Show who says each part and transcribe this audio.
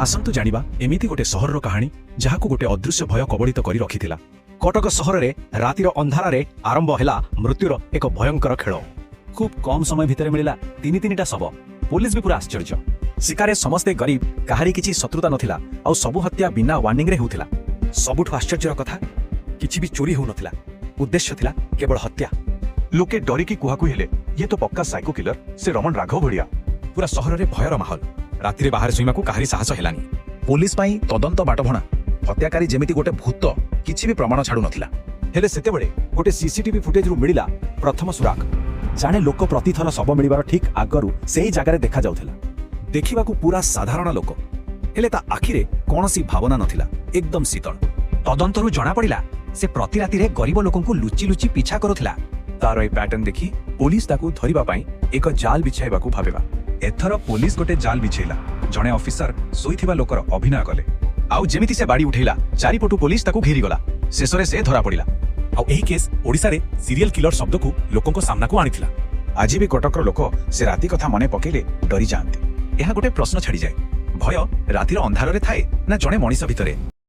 Speaker 1: आसंतु जानिबा एमिति गोटे सहरर कहानी जहाकु गोटे अदृश्य भय कबलित करी रखिथिला। कटक सहर रे रातिर अंधारारे आरंभ हेला मृत्युर एक भयंकर खेल। खूब कम समय भितर मिलिला तीनिटा शव। पुलिस भी पूरा आश्चर्य। शिकारे समस्ते गरीब, काहारी किछि शत्रुता नथिला आ सबु हत्या बिना वार्निंग रे होउथिला। सबुठु आश्चर्यर कथा किछि भी चोरी होउ नथिला, उद्देश्य थिला केवल हत्या।
Speaker 2: लोके डरिकी कुहाकु हेले ये तो पक्का साइको किलर से रमण राघव भड़िया।
Speaker 1: पूरा सहर रे भयर माहौल। रातिरे बाहर सुइमाकु काहारी साहस हेलानी। पुलिस पाई तदंत बाटभणा। हत्याकारी जेमिति गोटे भूत, किछि भी प्रमाण छाडु नथिला। हेले सेतेबेले गोटे सीसीटीवी फुटेज रु मिलिला प्रथम सुराग। जाने लोक प्रतिथर शव मिलिबार ठीक आगरु सेही जागारे देखा जाउथिला। देखिबाकु पूरा साधारण लोक, हेले ता आखिरे कोनोसी भावना नथिला, एकदम शीतल। तदंतरु जणा पड़िला से प्रति रातिरे गरीब लोकंकु लुचि लुचि पिछा करुथिला। तार ए पैटर्न देखि पुलिस ताकु धरिबा पई एक जाल बिछाइबाकु भाबेबा। एथर पुलिस गोटे जाल बिछेला। जणे ऑफिसर सोईथिबा लोकर अभिनय कले। आउ जेमिति से बाड़ी उठेला, चारिपटु पुलिस ताकु घेरी गला। शेषरे से धरा पड़िला। आउ एही केस ओडिसा रे सीरियल किलर शब्द को लोकंको सामना को आनिथिला। आज भी कटकर लोक से राति कथा मने पकेले डरी जाआंती। एहा गोटे प्रश्न छाड़ी जाए, भय रातिर अंधार रे थाए ना जणे मनीष भितरे।